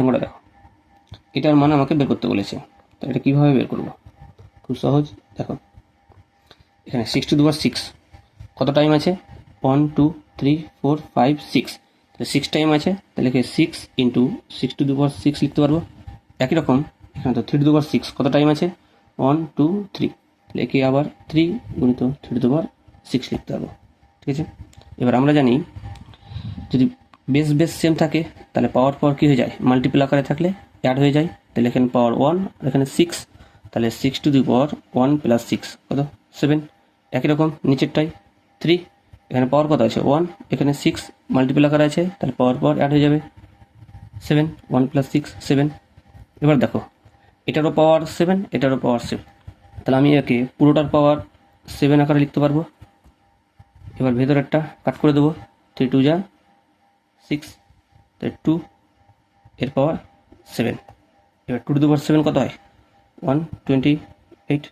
আমরা দেখো এটার মান আমাকে বের করতে বলেছে, তো এটা কীভাবে বের করব? খুব সহজ। দেখো এখানে 6 to the power 6 কত টাইম আছে? 1 2 3 4 5 6, তাহলে 6 টাইম আছে, তাহলে এখানে 6 × 6 to the power 6 লিখতে পারবো। একই রকম এখানে তো 3 to the power 6 কত টাইম আছে? 1 2 3, তাহলে একে আবার 3 × 3 to the power 6 লিখতে পারবো। ঠিক আছে, এবার আমরা জানি যদি বেস বেস সেম থাকে তাহলে পাওয়ার পাওয়ার কী হয়ে যায়? মাল্টিপল আকারে থাকলে অ্যাড হয়ে যায়। তাহলে এখানে পাওয়ার 1 আর এখানে 6, তাহলে 6 to the power 1 + 6 কত? 7। একই রকম নিচেরটাই 3, এখানে পাওয়ার কত আছে? 1, এখানে 6 মাল্টিপল আকারে আছে, তাহলে পাওয়ার পাওয়ার অ্যাড হয়ে যাবে 7, 1 + 6 7। এবার দেখো এটারও পাওয়ার 7, এটারও পাওয়ার 7, তাহলে আমি একে পুরোটার পাওয়ার 7 আকারে লিখতে পারবো। এবার ভেতরেরটা কাট করে দেবো, 3 2 = 6, তাই 2 এর পাওয়ার 7। এবার 2 to the power 7 কত হয়? 128।